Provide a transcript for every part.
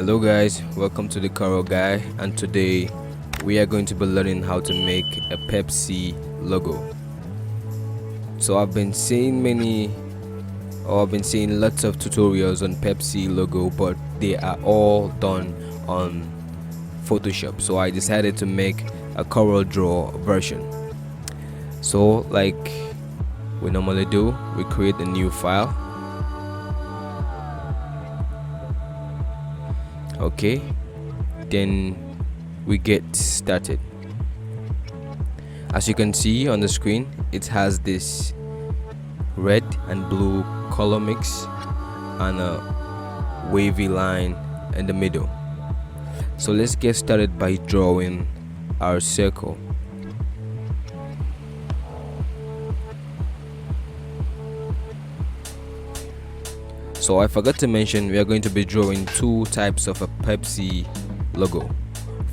Hello guys, welcome to the Corel guy, and today we are going to be learning how to make a Pepsi logo. So I've been seeing lots of tutorials on Pepsi logo, but they are all done on Photoshop. So I decided to make a CorelDraw version. So like we normally do, we create a new file. Okay, then we get started. As you can see on the screen, it has this red and blue color mix and a wavy line in the middle. So let's get started by drawing our circle. So I forgot to mention, we are going to be drawing two types of a Pepsi logo.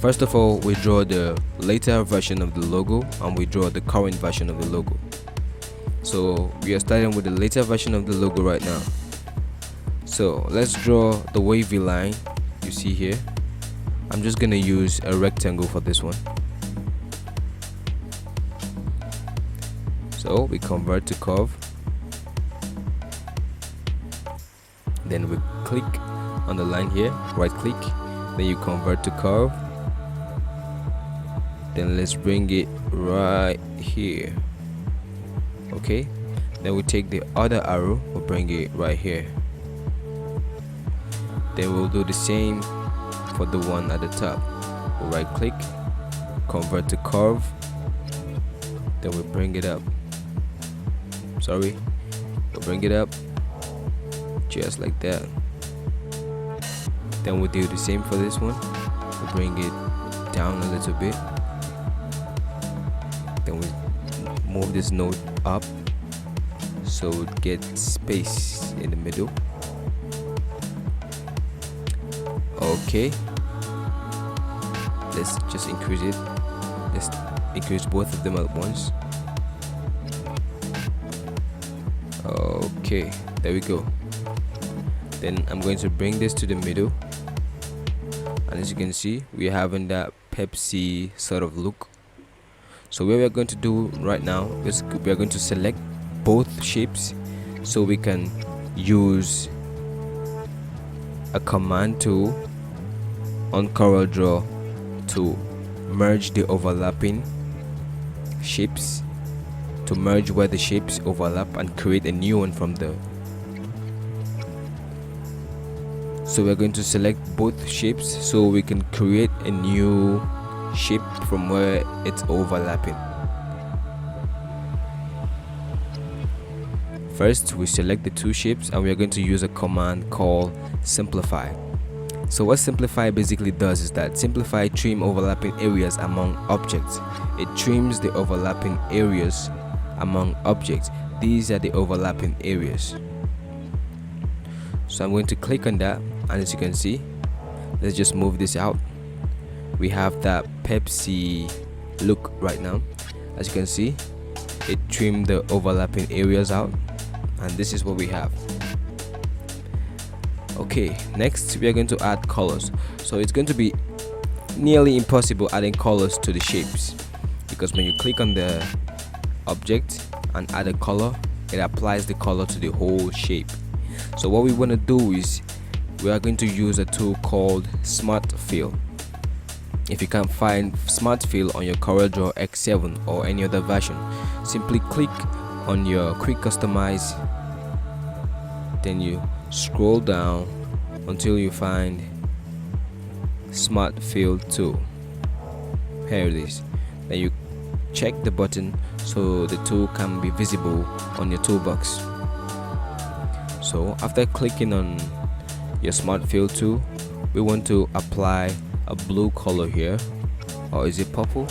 First of all, we draw the later version of the logo and we draw the current version of the logo. So we are starting with the later version of the logo right now. So let's draw the wavy line you see here. I'm just gonna use a rectangle for this one. So we convert to curve. Then we click on the line here, right click, then you convert to curve. Then let's bring it right here. Okay, then we take the other arrow, we'll bring it right here. Then we'll do the same for the one at the top. We'll right click, convert to curve, then we bring it up. We'll bring it up just like that. Then we'll do the same for this one. We'll bring it down a little bit. Then we move this node up so it gets space in the middle. Okay, let's just increase it. Let's increase both of them at once. Okay, there we go. Then I'm going to bring this to the middle, and as you can see, we're having that Pepsi sort of look. So what we're going to do right now is we're going to select both shapes so we can use a command tool on CorelDraw to merge the overlapping shapes, to merge where the shapes overlap and create a new one from there. So we're going to select both shapes so we can create a new shape from where it's overlapping. First, we select the two shapes and we're going to use a command called simplify. So what simplify basically does is that simplify trim overlapping areas among objects. It trims the overlapping areas among objects. These are the overlapping areas. So I'm going to click on that, and as you can see, let's just move this out. We have that Pepsi look right now. As you can see, it trimmed the overlapping areas out, and this is what we have. Okay, next we are going to add colors. So it's going to be nearly impossible adding colors to the shapes, because when you click on the object and add a color, it applies the color to the whole shape. So what we want to do is we are going to use a tool called Smart Fill. If you can't find Smart Fill on your CorelDraw X7 or any other version, simply click on your Quick Customize, then you scroll down until you find Smart Fill tool. Here it is. Then you check the button so the tool can be visible on your toolbox. So after clicking on your Smart Fill tool, we want to apply a blue color here, or is it purple?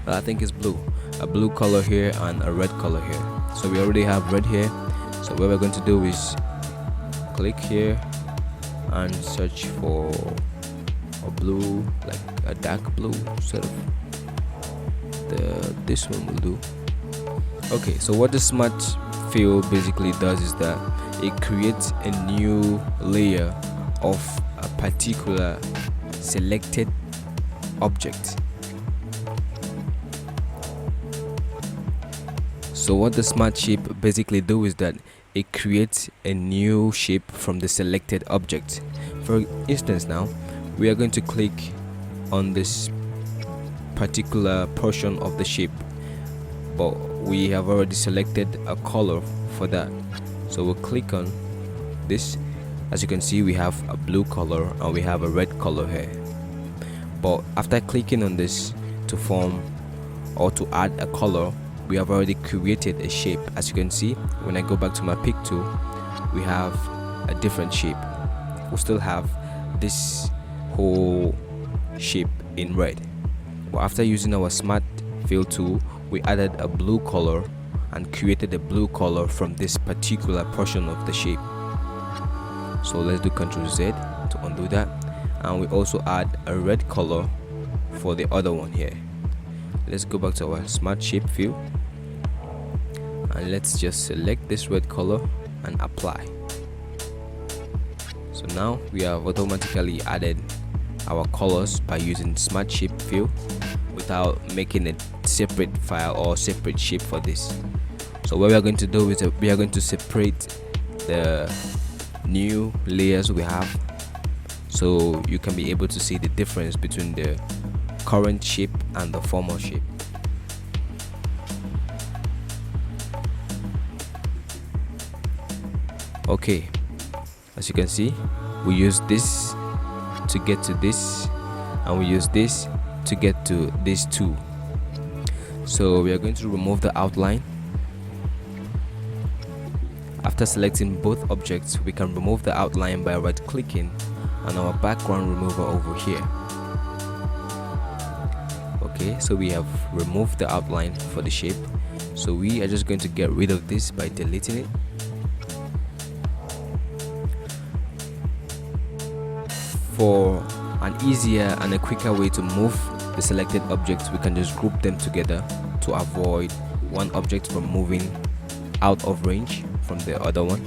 I think it's blue. A blue color here and a red color here. So we already have red here. So what we're going to do is click here and search for a blue, like a dark blue sort of. This one will do. Okay, so what the Smart Fill basically does is that it creates a new layer of a particular selected object. So what the smart shape basically do is that it creates a new shape from the selected object. For instance, now we are going to click on this particular portion of the shape, but we have already selected a color for that. So we'll click on this. As you can see, we have a blue color and we have a red color here. But after clicking on this to form or to add a color, we have already created a shape. As you can see, when I go back to my pick tool, we have a different shape. We still have this whole shape in red, but after using our smart fill tool, we added a blue color and created a blue color from this particular portion of the shape. So let's do Ctrl Z to undo that, and we also add a red color for the other one here. Let's go back to our smart shape fill and let's just select this red color and apply. So now we have automatically added our colors by using smart shape fill without making a separate file or separate shape for this. So what we are going to do is we are going to separate the new layers we have, so you can be able to see the difference between the current shape and the former shape. Okay, as you can see, we use this to get to this, and we use this to get to these two. So we are going to remove the outline. After selecting both objects, we can remove the outline by right clicking on our background remover over here. Okay, so we have removed the outline for the shape, so we are just going to get rid of this by deleting it. For an easier and a quicker way to move the selected objects, we can just group them together to avoid one object from moving out of range from the other one.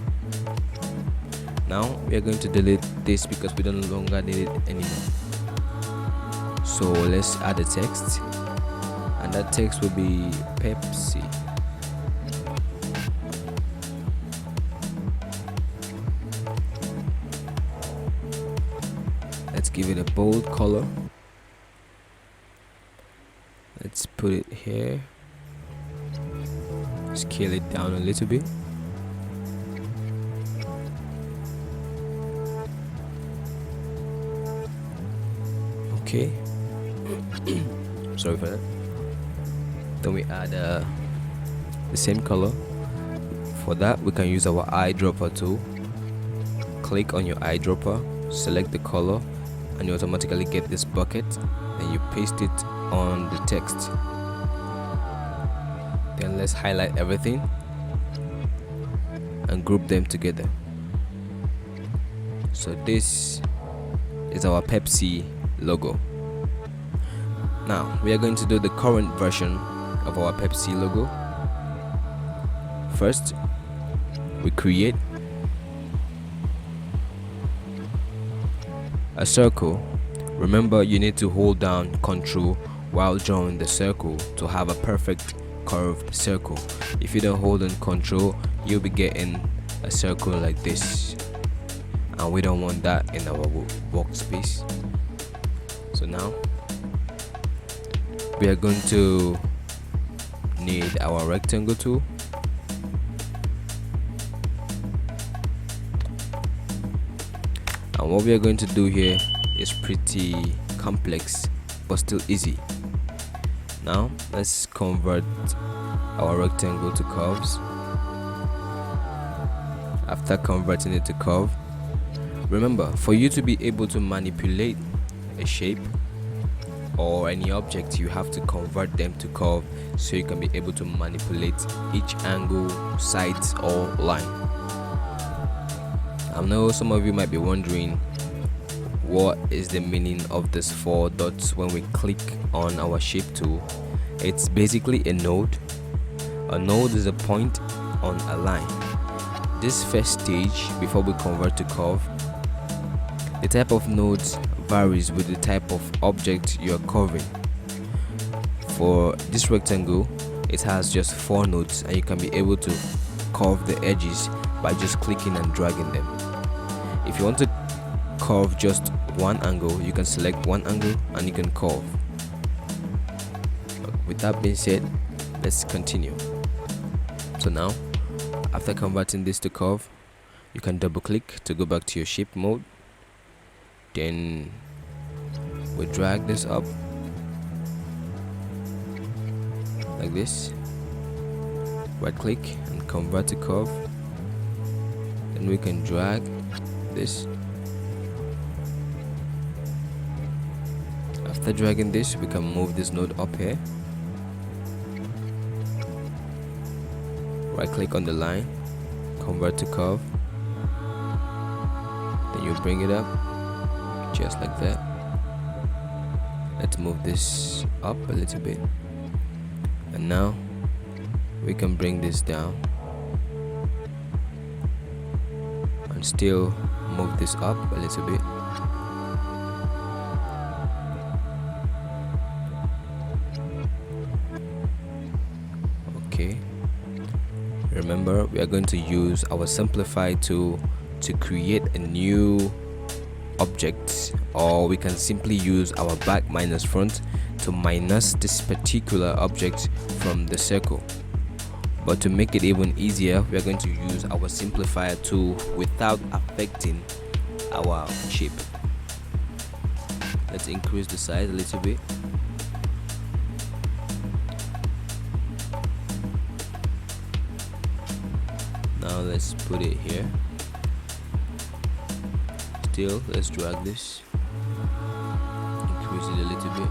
Now we are going to delete this because we no longer need it anymore. So let's add a text, and that text will be Pepsi. Let's give it a bold color. Let's put it here. Scale it down a little bit. Okay. Sorry for that. Then we add the same color. For that, we can use our eyedropper tool. Click on your eyedropper, select the color, and you automatically get this bucket. Then you paste it on the text. Then let's highlight everything and group them together. So this is our Pepsi logo. Now we are going to do the current version of our Pepsi logo. First, we create a circle. Remember, you need to hold down Ctrl while drawing the circle to have a perfect curved circle. If you don't hold on Ctrl, you'll be getting a circle like this, and we don't want that in our workspace. So now we are going to need our rectangle tool. And what we are going to do here is pretty complex but still easy. Now let's convert our rectangle to curves. After converting it to curve, remember, for you to be able to manipulate a shape or any object, you have to convert them to curve so you can be able to manipulate each angle, sides or line. I know some of you might be wondering what is the meaning of this 4 dots when we click on our shape tool. It's basically a node. A node is a point on a line. This first stage, before we convert to curve, The type of nodes varies with the type of object you are covering. For this rectangle, it has just 4 nodes, and you can be able to curve the edges by just clicking and dragging them. If you want to curve just one angle, you can select one angle and you can curve. With that being said, let's continue. So now, after converting this to curve, you can double click to go back to your shape mode. Then we drag this up like this, right click and convert to curve. Then we can drag this. After dragging this, we can move this node up here, right click on the line, convert to curve, then you bring it up just like that. Let's move this up a little bit, and now we can bring this down and still move this up a little bit. Okay, remember, we are going to use our simplify tool to create a new object, or we can simply use our back minus front to minus this particular object from the circle. But to make it even easier, we are going to use our simplifier tool without affecting our shape. Let's increase the size a little bit. Now let's put it here. Still, let's drag this, increase it a little bit.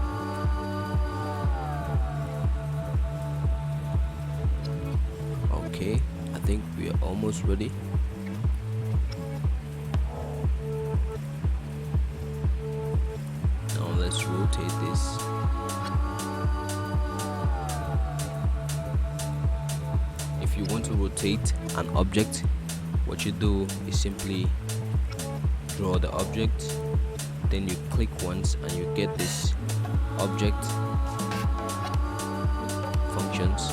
Okay, I think we are almost ready. Now let's rotate this. If you want to rotate an object, what you do is simply draw the object, then you click once and you get this object functions.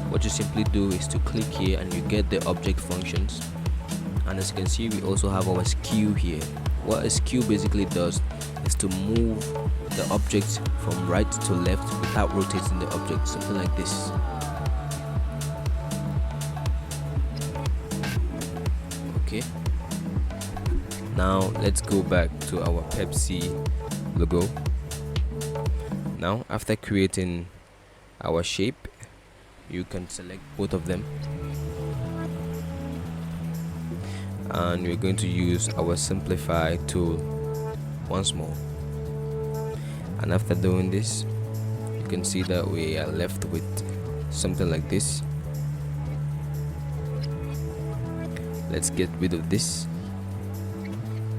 What you simply do is to click here and you get the object functions. And as you can see, we also have our skew here. What a skew basically does is to move the object from right to left without rotating the object, something like this. Okay, now let's go back to our Pepsi logo. Now, after creating our shape, you can select both of them, and we're going to use our simplify tool once more. And after doing this, you can see that we are left with something like this. Let's get rid of this.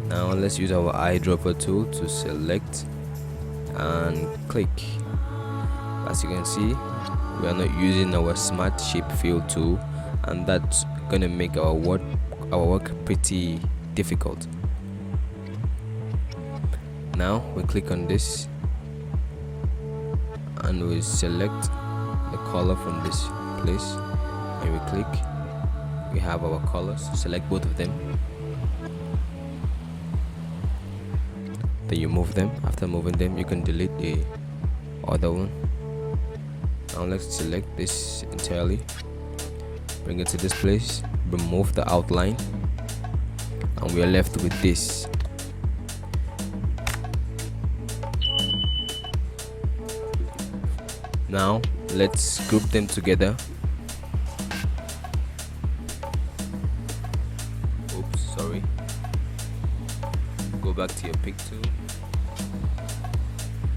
Now let's use our eyedropper tool to select and click. As you can see, we are not using our smart shape fill tool, and that's gonna make our work pretty difficult. Now we click on this and we select the color from this place, and we click. We have our colors, select both of them, then you move them. After moving them, you can delete the other one. Now let's select this entirely, bring it to this place, remove the outline, and we are left with this. Now let's group them together. Oops, sorry. Go back to your pick tool,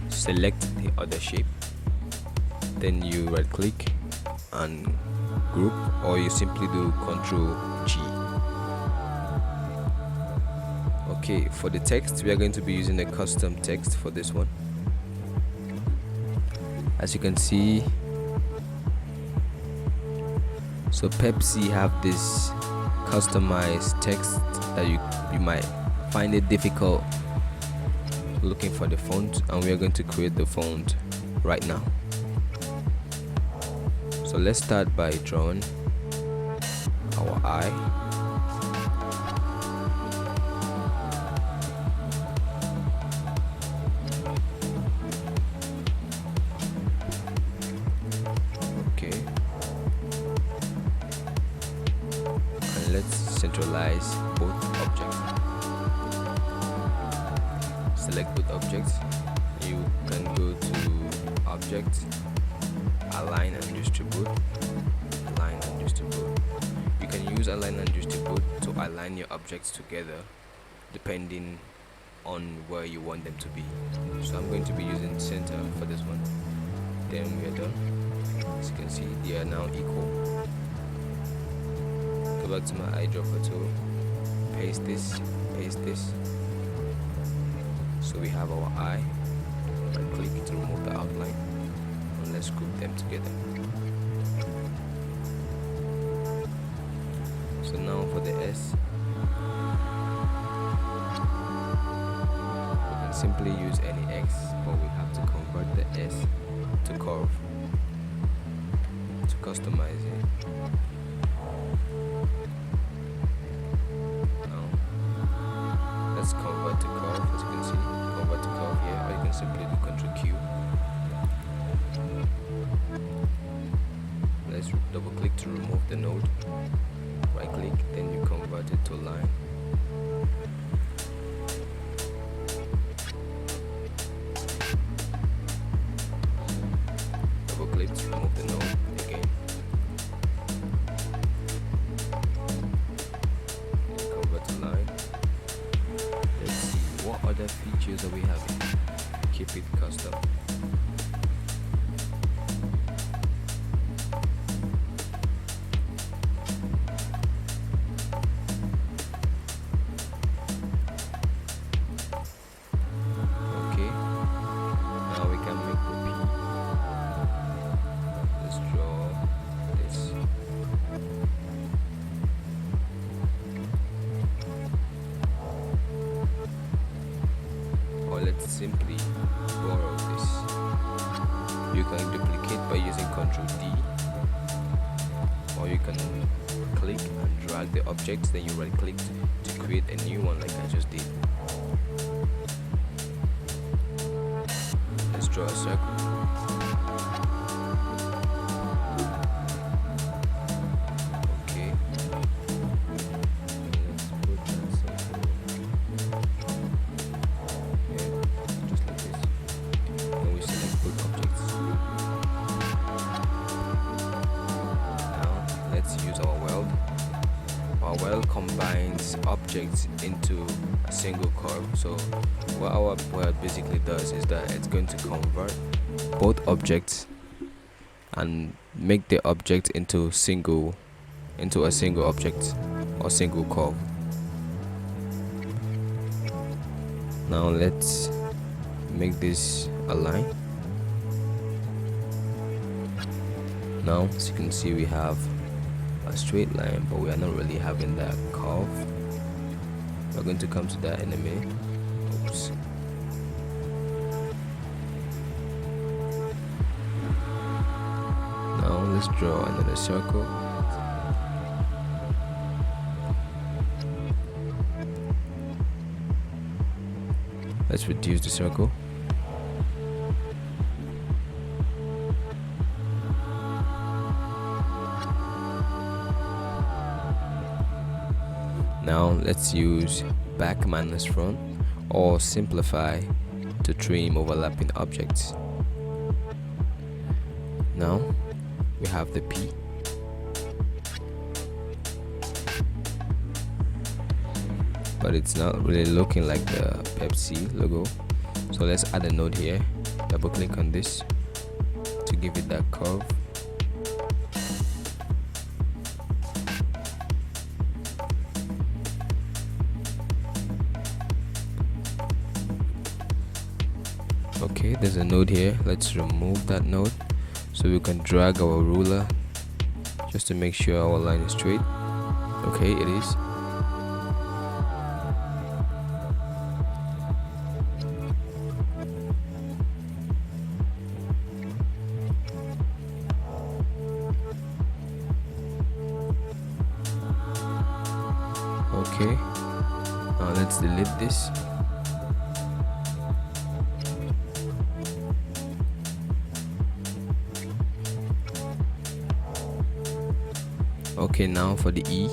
select the other shape, then you right click and group, or you simply do Ctrl G. Okay, for the text, we are going to be using a custom text for this one. As you can see, so Pepsi have this customized text that you might find it difficult looking for the font, and we are going to create the font right now. So let's start by drawing our eye. Okay, and let's centralize both objects. Select both objects. You can go to Object, Align and Distribute. Align and Distribute. You can use Align and Distribute to align your objects together depending on where you want them to be. So I'm going to be using center for this one. Then we are done. As you can see, they are now equal. Go back to my eyedropper tool. Paste this. So we have our eye. Right click to remove the outline, and let's group them together. So now for the S, we can simply use any X, but we have to convert the S to curve to customize it. Now let's convert to curve. As you can see, convert to curve here, or you can simply do Ctrl Q. Let's double click to remove the node. Right click, then you convert it to line. Double click to remove the node again. Then convert to line. Let's see what other features are we having. Keep it custom. Okay, now we can make the P. Let's draw this. Or let's simply borrow this. You can duplicate by using Ctrl D, or you can click and drag the objects, then you right click to create a new one like I just did. Let's draw a circle. Okay. Let's put that circle here, just like this. Then we select both objects. Now let's use our weld. Our weld combines objects into a single curve. So what our weld basically does is that it's going to convert both objects and make the object into a single object or single curve. Now let's make this a line. Now as you can see, we have a straight line, but we are not really having that curve. We're going to come to that in a minute. Oops. Now let's draw another circle. Let's reduce the circle. Now let's use back minus front, or simplify to trim overlapping objects. Now we have the P. But it's not really looking like the Pepsi logo. So let's add a node here. Double click on this to give it that curve. Okay, there's a node here. Let's remove that node so we can drag our ruler just to make sure our line is straight. Okay, it is. Okay, now let's delete this. Okay, now for the E.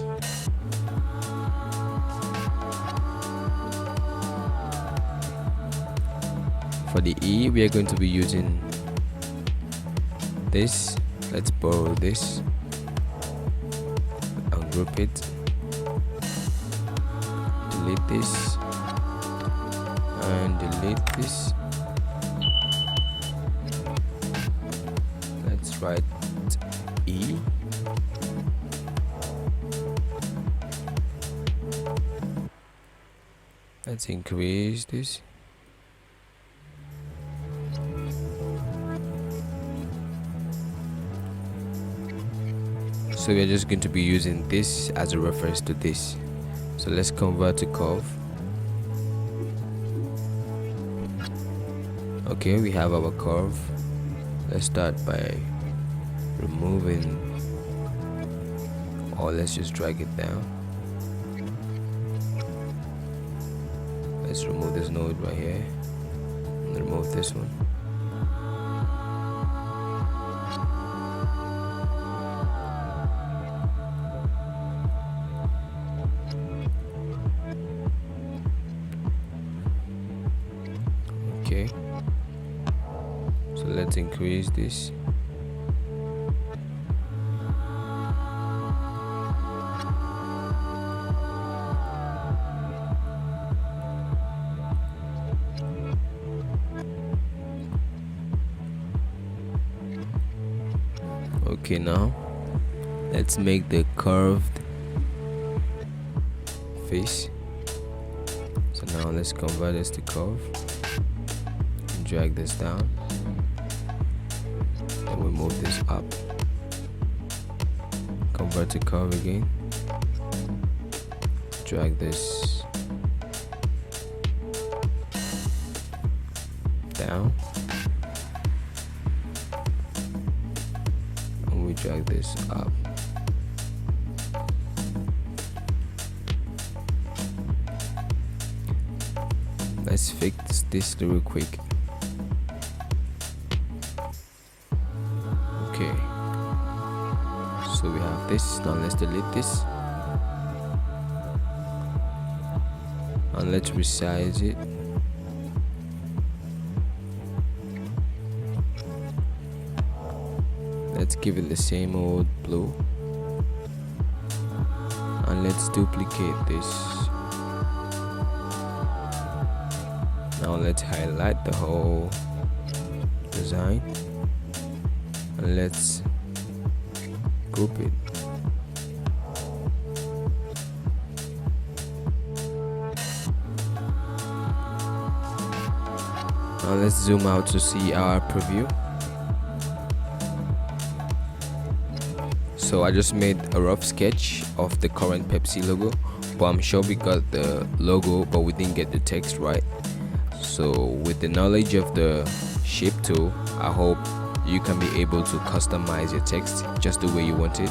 For the E, we are going to be using this. Let's borrow this and group it. Delete this and delete this. Let's write E. Let's increase this. So we're just going to be using this as a reference to this. So let's convert to curve. Okay, we have our curve. Let's start by removing, or let's just drag it down. Let's remove this node right here and remove this one. Okay, so let's increase this. Okay, now let's make the curved face. So now let's convert this to curve and drag this down, and we move this up, convert to curve again, drag this down, and we drag this up. Let's fix this real quick. Okay, so we have this. Now let's delete this and let's resize it. Let's give it the same old blue and let's duplicate this. Now let's highlight the whole design and let's group it. Now let's zoom out to see our preview. So I just made a rough sketch of the current Pepsi logo, but I'm sure we got the logo but we didn't get the text right. So with the knowledge of the shape tool, I hope you can be able to customize your text just the way you want it.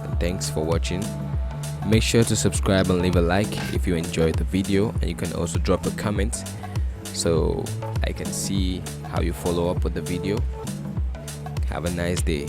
And thanks for watching. Make sure to subscribe and leave a like if you enjoyed the video, and you can also drop a comment so I can see how you follow up with the video. Have a nice day.